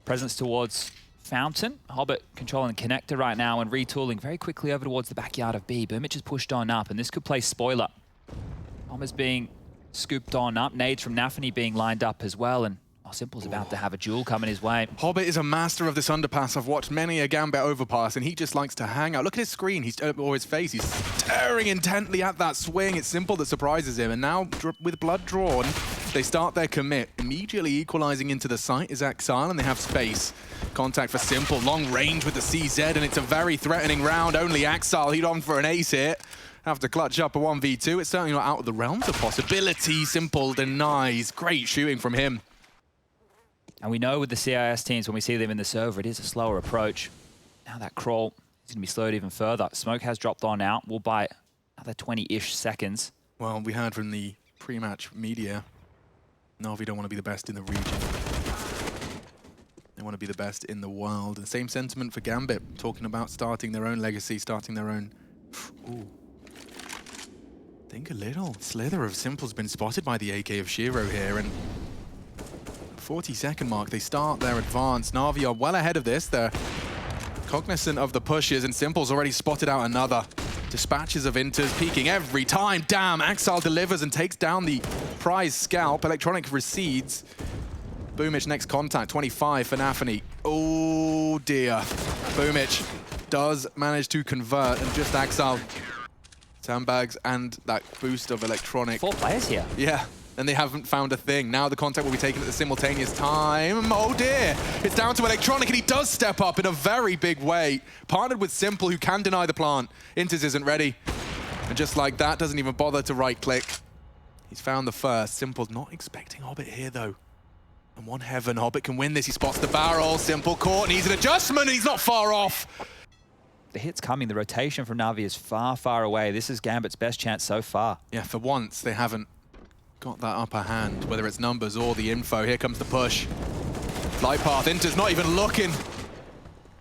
Presence towards Fountain. Hobbit controlling the connector right now and retooling very quickly over towards the backyard of B. Boomich has pushed on up, and this could play spoiler. Bomb is being scooped on up. Nades from NaVi being lined up as well, and Simple's about to have a duel coming his way. Hobbit is a master of this underpass. I've watched many a Gambit overpass, and he just likes to hang out. Look at his screen, or his face. He's staring intently at that swing. It's Simple that surprises him, and now with blood drawn, they start their commit. Immediately equalizing into the site is Exile, and they have space. Contact for Simple, long range with the CZ, and it's a very threatening round. Only Exile, he'd on for an ace hit. Have to clutch up a 1v2. It's certainly not out of the realms of possibility. Simple denies. Great shooting from him. And we know with the CIS teams, when we see them in the server, it is a slower approach. Now that crawl is going to be slowed even further. Smoke has dropped on out. We'll buy another 20-ish seconds. Well, we heard from the pre-match media, NaVi don't want to be the best in the region. They want to be the best in the world. And same sentiment for Gambit, talking about starting their own legacy, starting their own... Ooh. Think a little. Slither of Simple's been spotted by the AK of Shiro here, and 40-second mark, they start their advance. NaVi are well ahead of this. They're cognizant of the pushes, and Simple's already spotted out another. Dispatches of Inters peeking every time. Damn, Exile delivers and takes down the prize scalp. Electronic recedes. Boomich next contact, 25 for NaVi. Oh dear. Boomich does manage to convert, and just Exile. Sandbags and that boost of Electronic. 4 players here. Yeah. And they haven't found a thing. Now the contact will be taken at the simultaneous time. Oh dear! It's down to Electronic, and he does step up in a very big way. Partnered with Simple, who can deny the plant. Inters isn't ready. And just like that, doesn't even bother to right-click. He's found the first. Simple not expecting Hobbit here, though. And one heaven, Hobbit can win this. He spots the barrel. Simple caught, needs an adjustment, and he's not far off. The hit's coming. The rotation from NaVi is far, far away. This is Gambit's best chance so far. Yeah, for once, they haven't got that upper hand, whether it's numbers or the info. Here comes the push. Flight path, Inter's not even looking.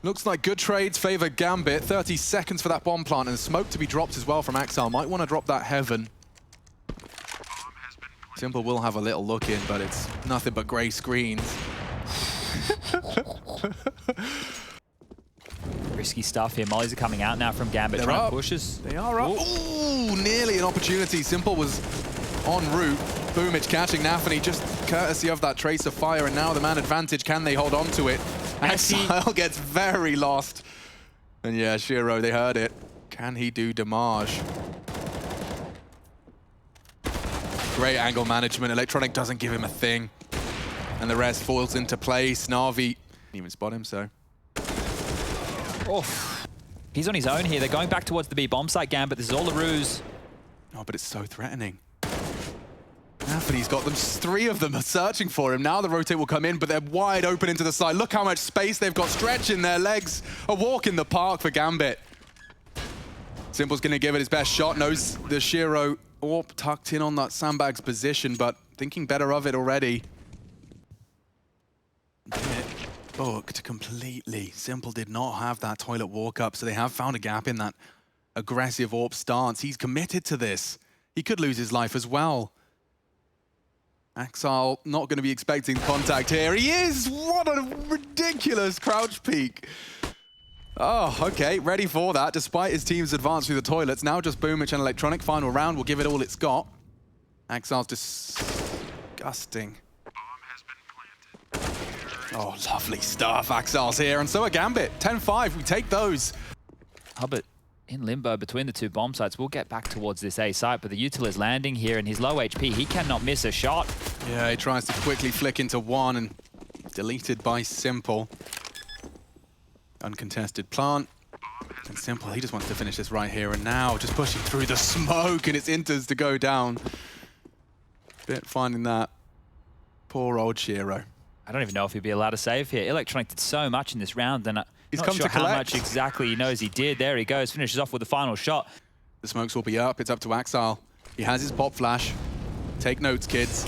Looks like good trades favor Gambit. 30 seconds for that bomb plant, and smoke to be dropped as well from Exile. Might want to drop that heaven. Simple will have a little look in, but it's nothing but grey screens. Risky stuff here. Mollies are coming out now from Gambit. They're trying up. pushes. They are up. Ooh, nearly an opportunity. Simple was en route. Boomich catching NaVi just courtesy of that trace of fire, and now the man advantage. Can they hold on to it? Exile gets very lost. And yeah, Shiro, they heard it. Can he do damage? Great angle management. Electronic doesn't give him a thing. And the rest falls into place. NaVi didn't even spot him, so. Oh, he's on his own here. They're going back towards the B bomb site, Gambit. This is all a ruse. Oh, but it's so threatening. NaVi's got them. 3 of them are searching for him. Now the rotate will come in, but they're wide open into the side. Look how much space they've got stretching their legs. A walk in the park for Gambit. Simple's going to give it his best shot. Knows the Shiro AWP tucked in on that sandbag's position, but thinking better of it already. Booked completely. Simple did not have that toilet walk up, so they have found a gap in that aggressive AWP stance. He's committed to this. He could lose his life as well. Exile not going to be expecting contact here. He is! What a ridiculous crouch peek. Oh, okay, ready for that. Despite his team's advance through the toilets, now just Boomich and Electronic. Final round will give it all it's got. Exile's disgusting. Oh, lovely stuff. Exile's here, and so are Gambit. 10-5, we take those. Hobbit in limbo between the 2 bomb sites. We'll get back towards this A site, but the Util is landing here, and he's low HP. He cannot miss a shot. Yeah, he tries to quickly flick into one, and deleted by Simple. Uncontested plant. And Simple, he just wants to finish this right here and now. Just pushing through the smoke, and it's Inters to go down. Bit finding that. Poor old Shiro. I don't even know if he'd be allowed to save here. Electronic did so much in this round, and He's not come sure to how collect. much exactly he knows he did. There he goes, finishes off with the final shot. The smokes will be up. It's up to Exile. He has his pop flash. Take notes, kids.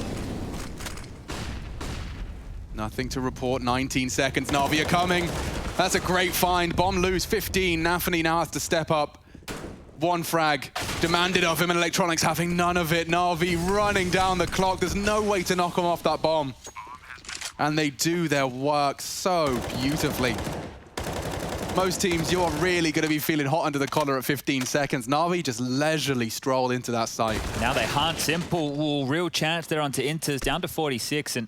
Nothing to report. 19 seconds. NaVi are coming. That's a great find. Bomb loose. 15. NaVi now has to step up. 1 frag demanded of him, and Electronics having none of it. NaVi running down the clock. There's no way to knock him off that bomb. And they do their work so beautifully. Most teams, you're really going to be feeling hot under the collar at 15 seconds. NaVi just leisurely strolled into that site. Now they hunt Simple. Ooh, real chance there onto Inters, down to 46. And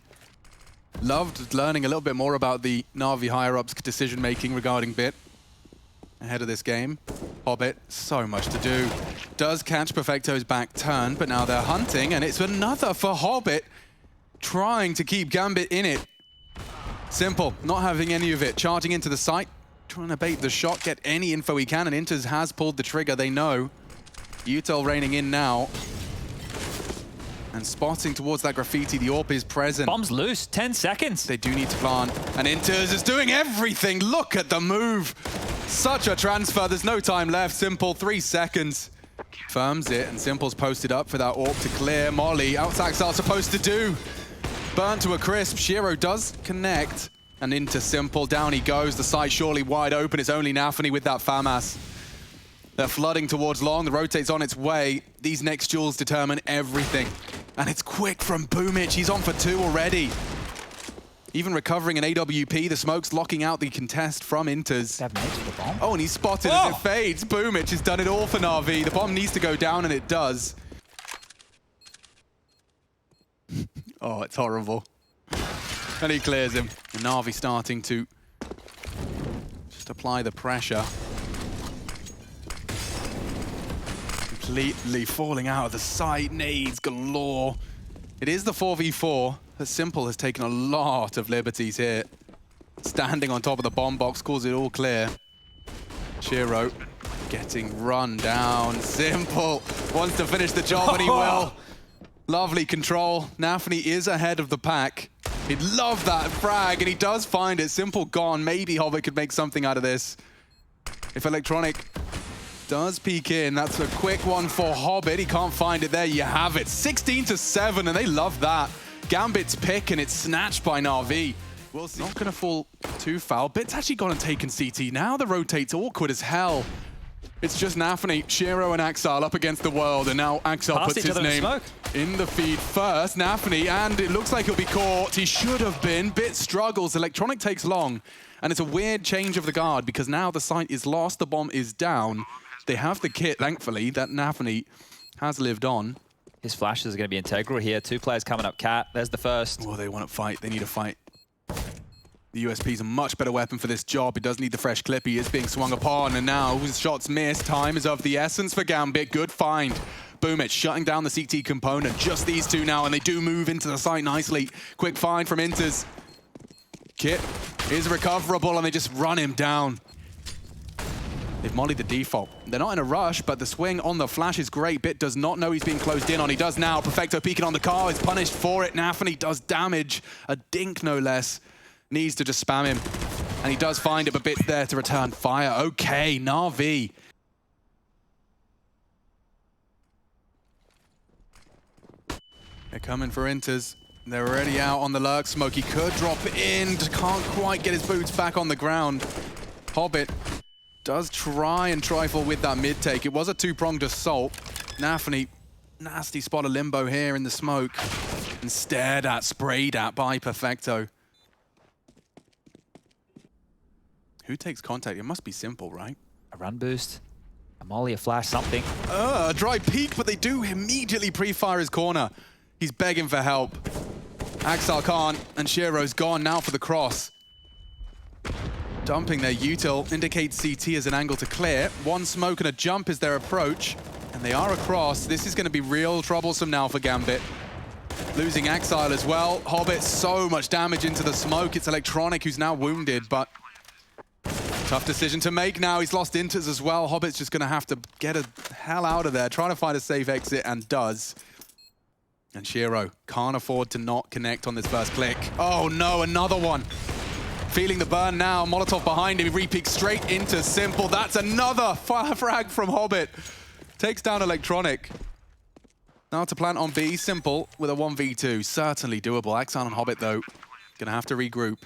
loved learning a little bit more about the NaVi higher-ups decision-making regarding Bit ahead of this game. Hobbit, so much to do. Does catch Perfecto's back turn, but now they're hunting, and it's another for Hobbit, trying to keep Gambit in it. Simple, not having any of it, charging into the site, trying to bait the shot, get any info he can, and Inters has pulled the trigger, they know. Util raining in now. And spotting towards that graffiti, the AWP is present. Bomb's loose, 10 seconds. They do need to plant, and Inters is doing everything. Look at the move. Such a transfer, there's no time left. Simple, 3 seconds. Firms it, and Simple's posted up for that AWP to clear. Molly, outside are supposed to do. Burnt to a crisp, Shiro does connect. And into Simple, down he goes. The site surely wide open, it's only NaVi with that FAMAS. They're flooding towards long, the rotate's on its way. These next duels determine everything. And it's quick from Boomich, he's on for 2 already. Even recovering an AWP, the smoke's locking out the contest from Inters. Oh, and he's spotted as it fades. Boomich has done it all for NaVi. The bomb needs to go down, and it does. Oh, it's horrible. And he clears him. And NaVi starting to just apply the pressure. Completely falling out of the site. Nades galore. It is the 4v4. But Simple has taken a lot of liberties here. Standing on top of the bomb box, calls it all clear. Shiro getting run down. Simple wants to finish the job, and he will. Lovely control. NaVi is ahead of the pack. He'd love that frag, and he does find it. Simple gone. Maybe Hobbit could make something out of this. If Electronic does peek in, that's a quick one for Hobbit. He can't find it. There you have it. 16-7, and they love that. Gambit's pick, and it's snatched by NaVi. We'll see. Not going to fall too foul. Bit's actually gone and taken CT. Now the rotate's awkward as hell. It's just NaVi, Shiro, and Axel up against the world, and now Axel puts his name in the feed first. NaVi, and it looks like he'll be caught. He should have been. Bit struggles. Electronic takes long, and it's a weird change of the guard because now the site is lost, the bomb is down. They have the kit, thankfully, that NaVi has lived on. His flashes are going to be integral here. 2 players coming up cat. There's the first. Well, they want to fight. They need to fight. The USP is a much better weapon for this job. It does need the fresh clip. He is being swung upon, and now his shots missed. Time is of the essence for Gambit. Good find. Boomich shutting down the CT component. Just these two now, and they do move into the site nicely. Quick find from Inters. Kit is recoverable, and they just run him down. They've mollied the default. They're not in a rush, but the swing on the flash is great. Bit does not know he's being closed in on. He does now. Perfecto peeking on the car is punished for it. NaVi does damage. A dink, no less. Needs to just spam him. And he does find it, but Bit's there to return fire. Okay, NaVi. They're coming for Inters. They're already out on the lurk smoke. He could drop in. Can't quite get his boots back on the ground. Hobbit does try and trifle with that mid take. It was a 2-pronged assault. NaVi, nasty spot of limbo here in the smoke. And stared at, sprayed at by Perfecto. Who takes contact? It must be Simple, right? A run boost, a molly, a flash, something. A dry peek, but they do immediately pre-fire his corner. He's begging for help. Axel can't, and Shiro's gone now for the cross. Dumping their util indicates CT as an angle to clear. 1 smoke and a jump is their approach, and they are across. This is going to be real troublesome now for Gambit. Losing Axel as well. Hobbit, so much damage into the smoke. It's Electronic who's now wounded, but tough decision to make now. He's lost Inters as well. Hobbit's just going to have to get the hell out of there, trying to find a safe exit, and does. And Shiro can't afford to not connect on this first click. Oh no, another one. Feeling the burn now. Molotov behind him. He re-peeks straight into Simple. That's another frag from Hobbit. Takes down Electronic. Now to plant on B. Simple with a 1v2. Certainly doable. Axel and Hobbit, though, going to have to regroup.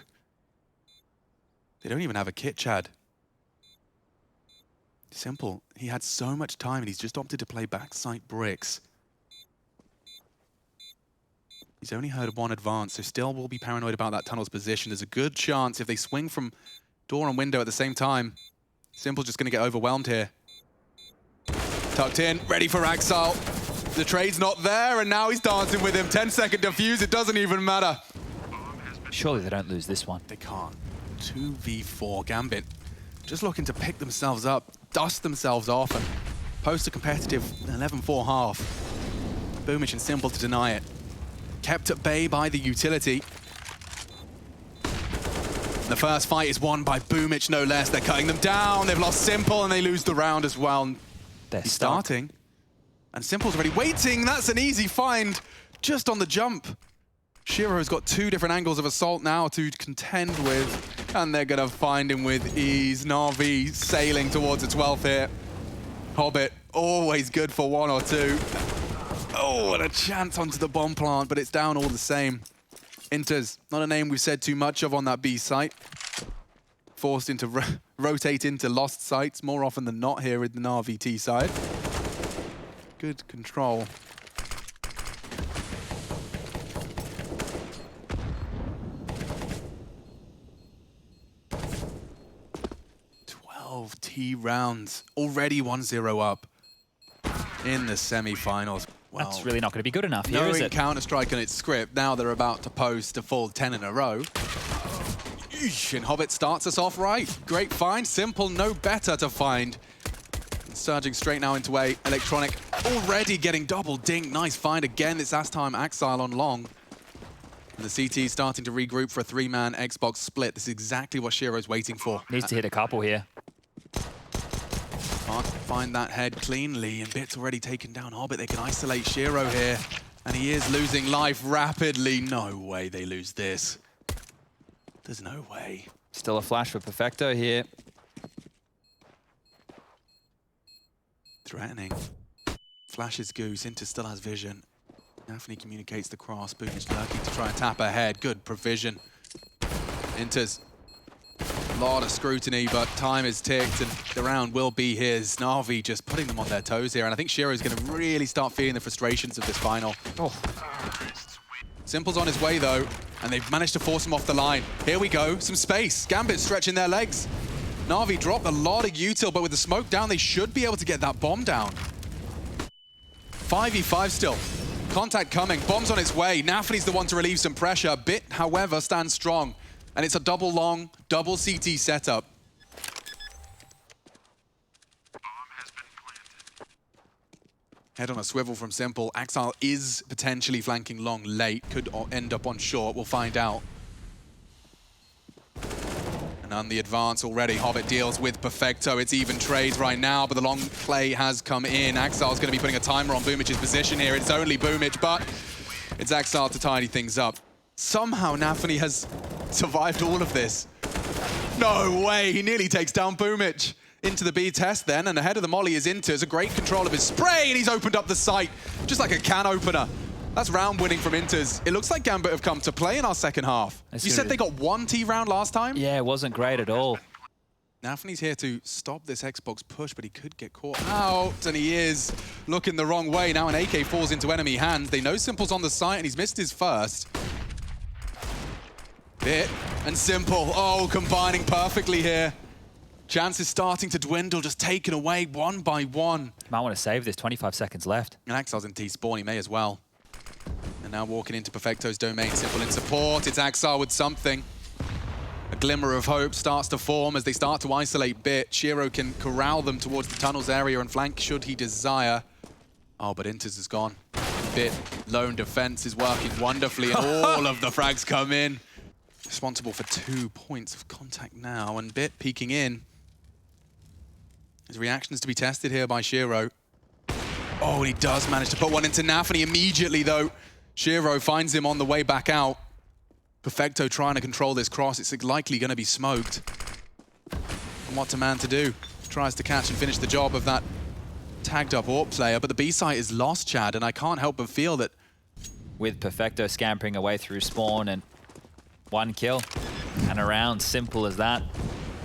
They don't even have a kit, Chad. Simple. He had so much time, and he's just opted to play backside bricks. He's only heard one advance, so still will be paranoid about that tunnel's position. There's a good chance if they swing from door and window at the same time, Simple's just going to get overwhelmed here. Tucked in, ready for Axile. The trade's not there, and now he's dancing with him. 10-second defuse, it doesn't even matter. Surely they don't lose this one. They can't. 2v4. Gambit just looking to pick themselves up, dust themselves off, and post a competitive 11-4 half. Boomich and Simple to deny it. Kept at bay by the utility. The first fight is won by Boomich, no less. They're cutting them down. They've lost Simple, and they lose the round as well. They're He's starting. And Simple's already waiting. That's an easy find just on the jump. Shiro's got two different angles of assault now to contend with, and they're going to find him with ease. NaVi sailing towards a 12th here. Hobbit, always good for one or two. Oh, and a chance onto the bomb plant, but it's down all the same. Inters, not a name we've said too much of on that B site. Forced into rotate into lost sites more often than not here in the NaVi T side. Good control. T rounds, already 1-0 up in the semi-finals. Well, that's really not going to be good enough here, is it? Knowing Counter-Strike and its script, now they're about to post a full 10 in a row. Eesh, and Hobbit starts us off right. Great find, Simple, no better to find. Surging straight now into A, Electronic already getting double dink. Nice find again, it's last time Axile on long. And the CT starting to regroup for a 3-man Xbox split. This is exactly what Shiro's waiting for. Needs to hit a couple here. Can't find that head cleanly, and Bit's already taken down Hobbit. They can isolate Shiro here, and he is losing life rapidly. No way they lose this. There's no way. Still a flash for Perfecto here. Threatening. Flashes Goose, Inter still has vision. NaVi communicates the cross. Boomich lurking to try and tap ahead. Good provision. Inter's a lot of scrutiny, but time is ticked and the round will be his. NaVi just putting them on their toes here, and I think Shiro's going to really start feeling the frustrations of this final. Oh. Simple's on his way though, and they've managed to force him off the line. Here we go, some space. Gambit stretching their legs. NaVi dropped a lot of util, but with the smoke down, they should be able to get that bomb down. 5v5 still. Contact coming, bomb's on its way. NaVi's the one to relieve some pressure. Bit, however, stands strong. And it's a double long, double CT setup. Head on a swivel from Simple. Axile is potentially flanking long late. Could end up on short, we'll find out. And on the advance already, Hobbit deals with Perfecto. It's even trades right now, but the long play has come in. Axile's going to be putting a timer on Boomich's position here. It's only Boomich, but it's Axile to tidy things up. Somehow NaVi has survived all of this. No way, he nearly takes down Boomich. Into the B test then, and ahead of the molly is Inter's. A great control of his spray, and he's opened up the site, just like a can opener. That's round winning from Inter's. It looks like Gambit have come to play in our second half. You said they got one T round last time? Yeah, it wasn't great at all. NaVi's here to stop this Xbox push, but he could get caught out, and he is looking the wrong way. Now an AK falls into enemy hands. They know Simple's on the site, and he's missed his first. Bit and Simple, oh, combining perfectly here. Chance is starting to dwindle, just taken away one by one. Might want to save this, 25 seconds left. And Axile's in T-spawn, he may as well. And now walking into Perfecto's domain, Simple in support. It's Axile with something. A glimmer of hope starts to form as they start to isolate Bit. Shiro can corral them towards the tunnels area and flank should he desire. Oh, but Inters is gone. Bit, lone defense is working wonderfully, and all of the frags come in. Responsible for 2 points of contact now, and Bit peeking in. His reactions to be tested here by Shiro. Oh, and he does manage to put one into NaVi immediately, though. Shiro finds him on the way back out. Perfecto trying to control this cross. It's likely going to be smoked. And what's a man to do? Tries to catch and finish the job of that tagged up AWP player, but the B site is lost, Chad, and I can't help but feel that... With Perfecto scampering away through spawn and one kill and around, simple as that.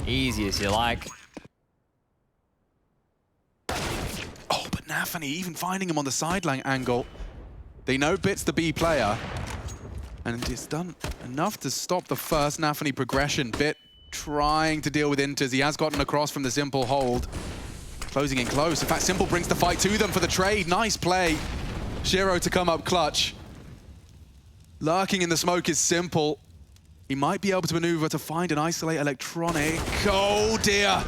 Easy as you like. Oh, but NaVi even finding him on the sideline angle. They know Bit's the B player. And it's done enough to stop the first NaVi progression. Bit trying to deal with Inters. He has gotten across from the Simple hold. Closing in close. In fact, Simple brings the fight to them for the trade. Nice play. Shiro to come up clutch. Lurking in the smoke is Simple. He might be able to maneuver to find and isolate Electronic. Oh dear.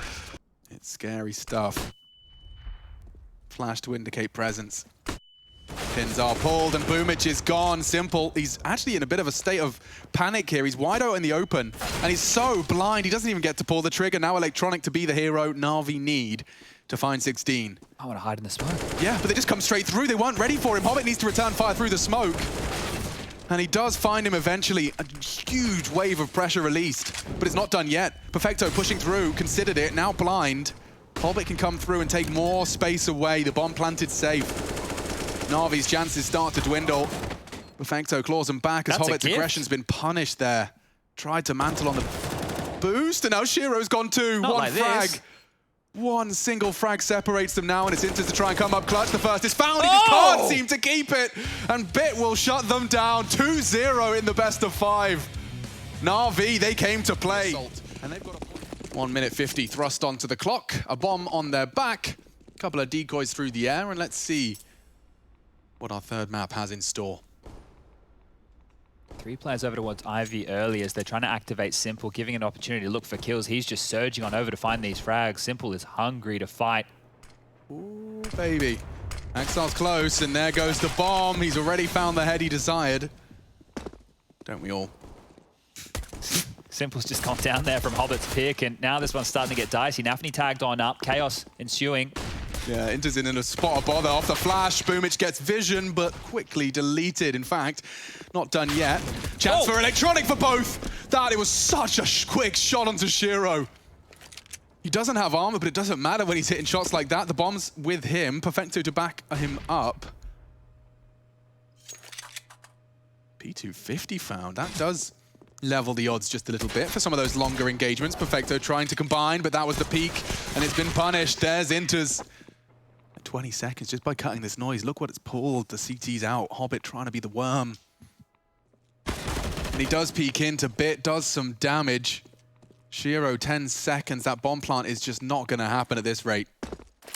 It's scary stuff. Flash to indicate presence. Pins are pulled and Boomich is gone. Simple, he's actually in a bit of a state of panic here. He's wide out in the open and he's so blind he doesn't even get to pull the trigger. Now Electronic to be the hero NaVi need to find 16. I want to hide in the smoke. Yeah, but they just come straight through. They weren't ready for him. Hobbit needs to return fire through the smoke. And he does find him eventually. A huge wave of pressure released, but it's not done yet. Perfecto pushing through, considered it, now blind. Hobbit can come through and take more space away. The bomb planted safe. NaVi's chances start to dwindle. Perfecto claws him back as Hobbit's aggression's been punished there. Tried to mantle on the boost, and now Shiro's gone too. Not one like frag. This. One single frag separates them now, and it's Inters to try and come up clutch. The first is found, he just can't seem to keep it. And Bit will shut them down, 2-0 in the best of 5. NaVi, they came to play. And they've got a 1 minute 50 thrust onto the clock, a bomb on their back, a couple of decoys through the air, and let's see what our third map has in store. 3 players over towards Ivy early as they're trying to activate Simple, giving an opportunity to look for kills. He's just surging on over to find these frags. Simple is hungry to fight. Ooh, baby. Axel's close, and there goes the bomb. He's already found the head he desired. Don't we all? Simple's just gone down there from Hobbit's pick, and now this one's starting to get dicey. NaVi tagged on up. Chaos ensuing. Yeah, Inter's in a spot of bother off the flash. Boomich gets vision, but quickly deleted. In fact, not done yet. Chance for Electronic for both. It was such a quick shot onto Shiro. He doesn't have armor, but it doesn't matter when he's hitting shots like that. The bomb's with him. Perfecto to back him up. P250 found. That does level the odds just a little bit for some of those longer engagements. Perfecto trying to combine, but that was the peak, and it's been punished. There's Inter's. 20 seconds just by cutting this noise. Look what it's pulled. The CT's out. Hobbit trying to be the worm. And he does peek into Bit, does some damage. Shiro, 10 seconds. That bomb plant is just not going to happen at this rate.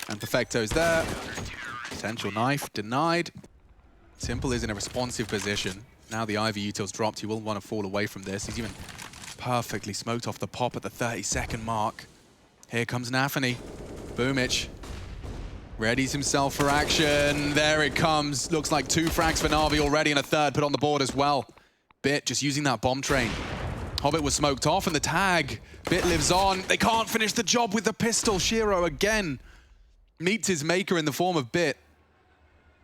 And Perfecto's there. Potential knife denied. Simple is in a responsive position. Now the Ivy util's dropped. He will want to fall away from this. He's even perfectly smoked off the pop at the 30-second mark. Here comes NaVi. Boomich. Readies himself for action. There it comes. Looks like 2 frags for NaVi already, and a third put on the board as well. Bit just using that bomb train. Hobbit was smoked off, and the tag. Bit lives on. They can't finish the job with the pistol. Shiro again meets his maker in the form of Bit.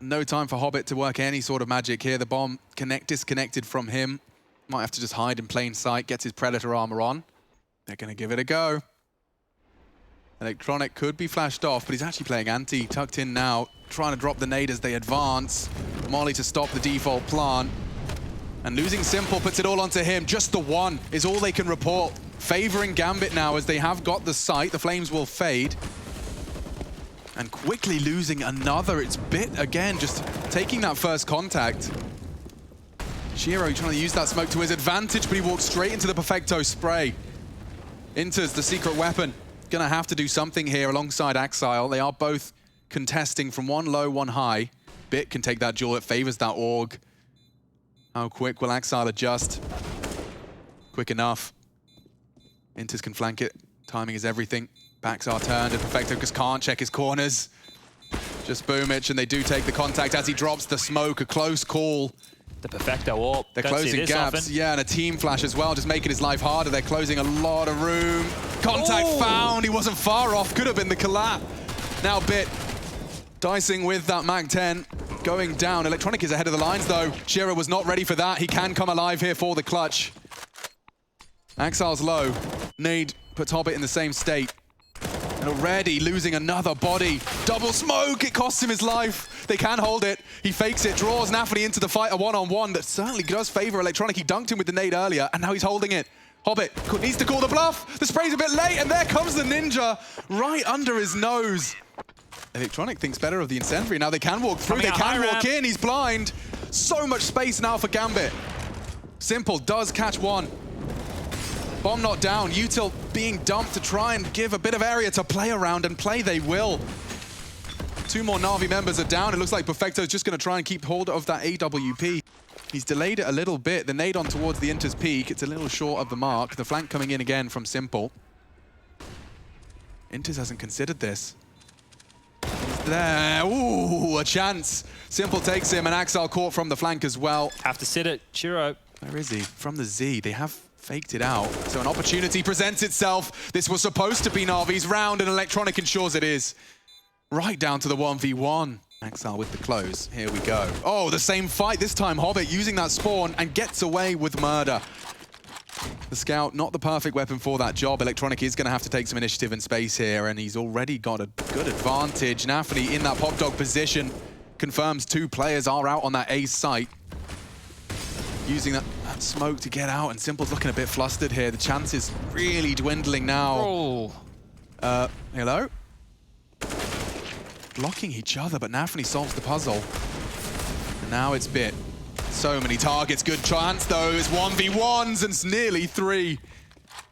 No time for Hobbit to work any sort of magic here. The bomb disconnected from him. Might have to just hide in plain sight. Gets his Predator armor on. They're going to give it a go. Electronic could be flashed off, but he's actually playing anti. Tucked in now, trying to drop the nade as they advance. Molly to stop the default plant. And losing Simple puts it all onto him. Just the one is all they can report. Favoring Gambit now as they have got the sight. The flames will fade. And quickly losing another. It's Bit again, just taking that first contact. Shiro trying to use that smoke to his advantage, but he walks straight into the Perfecto spray. Enters the secret weapon. Gonna have to do something here alongside Axile. They are both contesting from one low, one high. Bit can take that duel. It favors that AUG. How quick will Axile adjust? Quick enough. Inters can flank it. Timing is everything. Backs are turned, and Perfecto just can't check his corners. Just Boomich, and they do take the contact as he drops the smoke. A close call. The Perfecto AWP. They're closing gaps. Often. Yeah, and a team flash as well, just making his life harder. They're closing a lot of room. Contact found. He wasn't far off. Could have been the collab. Now Bit dicing with that Mag-10. Going down. Electronic is ahead of the lines, though. Shiro was not ready for that. He can come alive here for the clutch. Axile's low. Nade puts Hobbit in the same state. And already losing another body. Double smoke. It costs him his life. They can hold it. He fakes it, draws NaVi into the fight, a one-on-one that certainly does favor Electronic. He dunked him with the nade earlier, and now he's holding it. Hobbit needs to call the bluff. The spray's a bit late, and there comes the ninja right under his nose. Electronic thinks better of the incendiary. Now they can walk through, they can walk in. He's blind. So much space now for Gambit. Simple does catch one. Bomb not down. Util being dumped to try and give a bit of area to play around, and play they will. 2 more NaVi members are down. It looks like Perfecto's just going to try and keep hold of that AWP. He's delayed it a little bit. The nade on towards the Inter's peak. It's a little short of the mark. The flank coming in again from Simple. Inters hasn't considered this. He's there. Ooh, a chance. Simple takes him, and Axel caught from the flank as well. Have to sit it. Shiro. Where is he? From the Z. They have faked it out. So an opportunity presents itself. This was supposed to be NaVi's round, and Electronic ensures it is. Right down to the 1v1. Axel with the close. Here we go. Oh, the same fight. This time Hobbit using that spawn and gets away with murder. The Scout, not the perfect weapon for that job. Electronic is going to have to take some initiative and space here, and he's already got a good advantage. NaVi in that pop dog position confirms 2 players are out on that A site. Using that smoke to get out, and Simple's looking a bit flustered here. The chance is really dwindling now. Oh. Hello? Blocking each other, but NaVi solves the puzzle. And now it's Bit. So many targets, good chance though. It's 1v1s and it's nearly 3.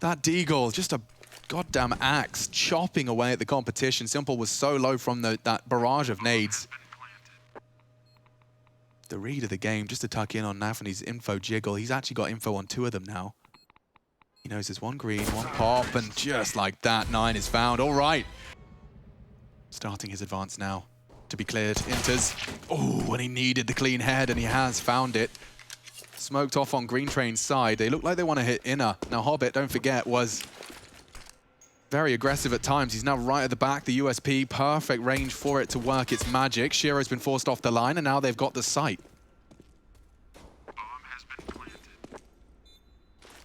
That Deagle, just a goddamn axe chopping away at the competition. Simple was so low from that barrage of nades. The read of the game, just to tuck in on NaVi's info jiggle. He's actually got info on 2 of them now. He knows there's 1 green, 1 pop, and just like that, 9 is found. All right. Starting his advance now to be cleared. Inters. Oh, and he needed the clean head, and he has found it. Smoked off on Green Train's side. They look like they want to hit inner. Now, Hobbit, don't forget, was very aggressive at times. He's now right at the back. The USP, perfect range for it to work its magic. Shiro's been forced off the line, and now they've got the site.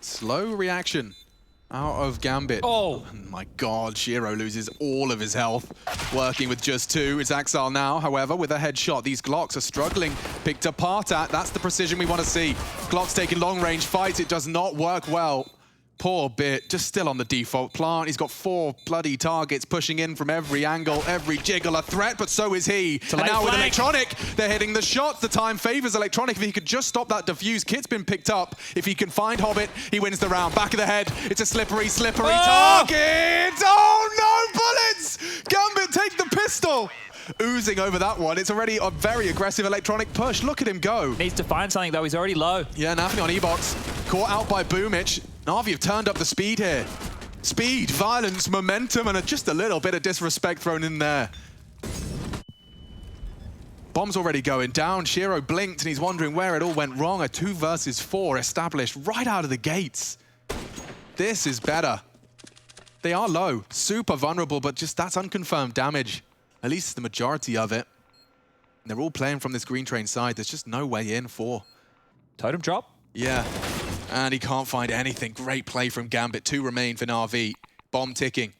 Slow reaction out of Gambit. Oh my God, Shiro loses all of his health. Working with just 2. It's Axel now, however, with a headshot. These Glocks are struggling. Picked apart at. That's the precision we want to see. Glock's taking long-range fights. It does not work well. Poor Bit, just still on the default plant. He's got 4 bloody targets pushing in from every angle, every jiggle a threat, but so is he. And now with Electronic, they're hitting the shots. The time favors Electronic. If he could just stop that defuse, Kit's been picked up. If he can find Hobbit, he wins the round. Back of the head, it's a slippery target! Oh no, bullets! Gambit take the pistol! Oozing over that one. It's already a very aggressive Electronic push. Look at him go. Needs to find something though, he's already low. Yeah, NaVi on E-Box. Caught out by Boomich. NaVi have turned up the speed here. Speed, violence, momentum, and just a little bit of disrespect thrown in there. Bomb's already going down. Shiro blinked and he's wondering where it all went wrong. A 2 versus 4 established right out of the gates. This is better. They are low, super vulnerable, but just that's unconfirmed damage. At least the majority of it. And they're all playing from this Green Train side. There's just no way in for. Totem drop? Yeah. And he can't find anything. Great play from Gambit. 2 remain for NaVi. Bomb ticking.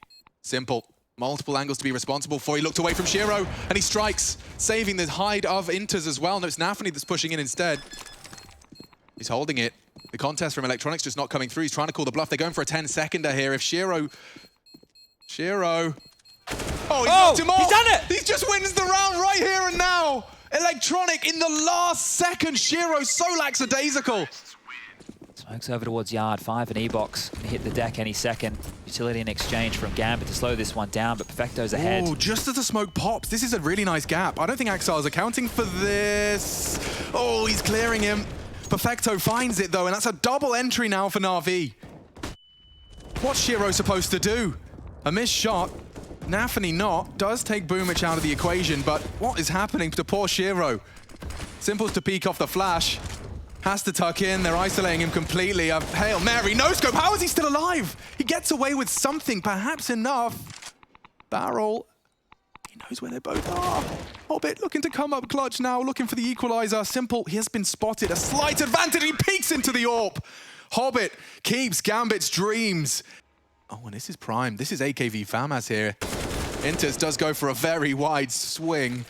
Simple. Multiple angles to be responsible for. He looked away from Shiro and he strikes, saving the hide of Inters as well. No, it's NaVi that's pushing in instead. He's holding it. The contest from Electronics just not coming through. He's trying to call the bluff. They're going for a 10-seconder here. If Shiro... Oh, he's knocked him off! He's done it! He just wins the round right here and now! Electronic in the last second. Shiro so lackadaisical. Smokes over towards Yard. 5 and E-Box. Can hit the deck any second. Utility in exchange from Gambit to slow this one down, but Perfecto's ahead. Oh, just as the smoke pops. This is a really nice gap. I don't think Axel is accounting for this. Oh, he's clearing him. Perfecto finds it though, and that's a double entry now for NaVi. What's Shiro supposed to do? A missed shot. NaVi not. Does take Boomich out of the equation, but what is happening to poor Shiro? Simple's to peek off the flash. Has to tuck in. They're isolating him completely. A Hail Mary. No scope. How is he still alive? He gets away with something, perhaps enough. Barrel. He knows where they both are. Hobbit looking to come up clutch now, looking for the equalizer. Simple, he has been spotted. A slight advantage. He peeks into the AWP. Hobbit keeps Gambit's dreams. Oh, and this is prime. This is AKV FAMAS here. Inters does go for a very wide swing.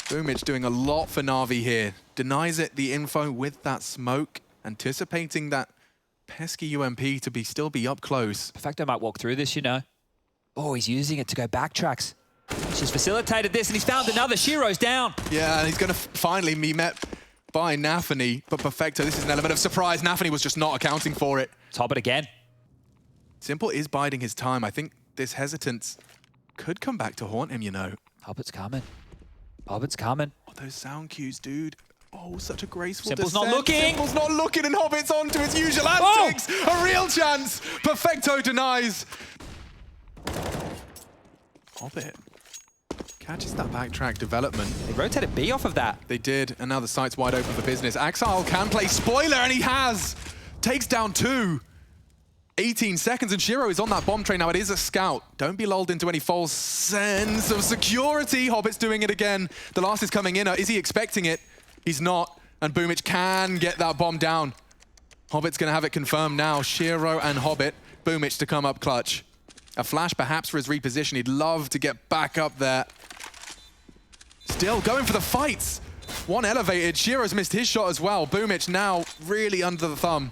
Boomich doing a lot for NaVi here. Denies it the info with that smoke, anticipating that pesky UMP to still be up close. Perfecto might walk through this, you know. Oh, he's using it to go backtracks. He's just facilitated this, and he's found another. Shiro's down. Yeah, and he's going to finally be met by NaVi, but Perfecto, this is an element of surprise. NaVi was just not accounting for it. Top it again. Simple is biding his time. I think this hesitance could come back to haunt him, you know. Hobbit's coming. Hobbit's coming. Oh, those sound cues, dude. Oh, such a graceful Simple's descent. not looking. Simple's not looking, and Hobbit's on to his usual antics. A real chance. Perfecto denies. Hobbit catches that backtrack development. They rotated B off of that. They did, and now the site's wide open for business. Axile can play spoiler, and he has. Takes down 2. 18 seconds, and Shiro is on that bomb train now. It is a scout. Don't be lulled into any false sense of security. Hobbit's doing it again. The last is coming in. Is he expecting it? He's not, and Boomich can get that bomb down. Hobbit's going to have it confirmed now. Shiro and Hobbit. Boomich to come up clutch. A flash perhaps for his reposition. He'd love to get back up there. Still going for the fights. One elevated. Shiro's missed his shot as well. Boomich now really under the thumb.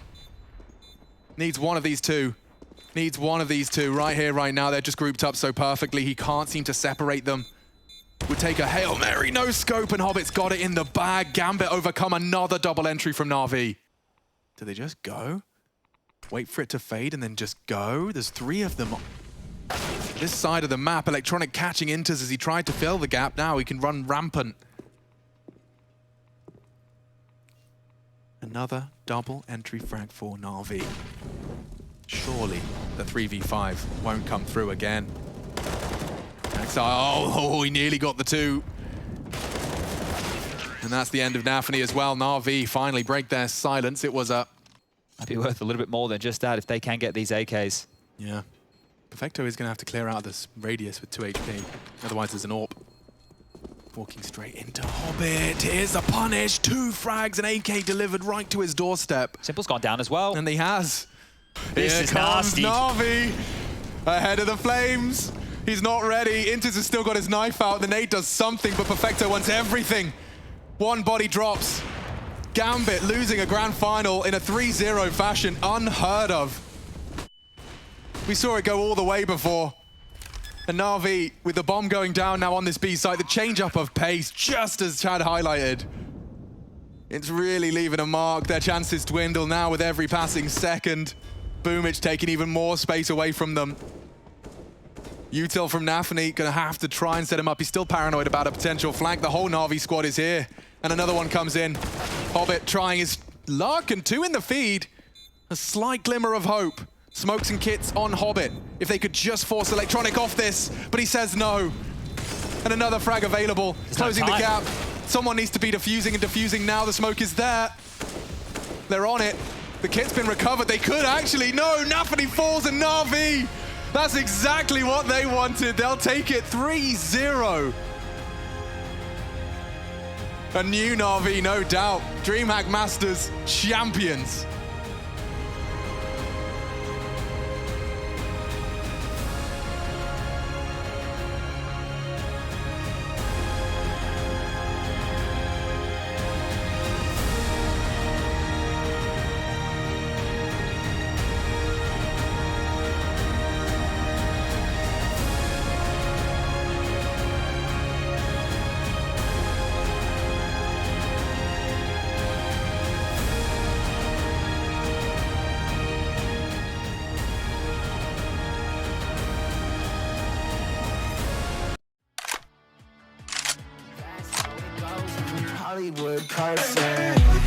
Needs one of these two. Needs one of these two right here, right now. They're just grouped up so perfectly. He can't seem to separate them. Would take a Hail Mary, no scope, and Hobbit's got it in the bag. Gambit overcome, another double entry from NaVi. Do they just go? Wait for it to fade and then just go? There's 3 of them. This side of the map, Electronic catching Inters as he tried to fill the gap. Now he can run rampant. Another double entry frag for NaVi. Surely the 3v5 won't come through again. Oh, he nearly got the 2. And that's the end of NaVi as well. NaVi finally break their silence. It was a... Might be worth a little bit more than just that if they can get these AKs. Yeah. Perfecto is going to have to clear out this radius with 2 HP. Otherwise there's an AWP. Walking straight into Hobbit. Here's the punish. 2 frags and AK delivered right to his doorstep. Simple's gone down as well. And he has. This Here is comes nasty. NaVi ahead of the flames. He's not ready. Inters has still got his knife out. The nade does something, but Perfecto wants everything. 1 body drops. Gambit losing a grand final in a 3-0 fashion. Unheard of. We saw it go all the way before. And NaVi, with the bomb going down now on this B site, the change up of pace, just as Chad highlighted. It's really leaving a mark. Their chances dwindle now with every passing second. Boomich taking even more space away from them. Util from NaVi gonna have to try and set him up. He's still paranoid about a potential flank. The whole NaVi squad is here. And another one comes in. Hobbit trying his luck, and 2 in the feed. A slight glimmer of hope. Smokes and kits on Hobbit. If they could just force Electronic off this, but he says no. And another frag available, closing the gap. Someone needs to be defusing and defusing now. The smoke is there. They're on it. The kit's been recovered. They could actually. No, NaVi falls and NaVi. That's exactly what they wanted. They'll take it 3-0. A new NaVi, no doubt. DreamHack Masters champions. Hollywood person.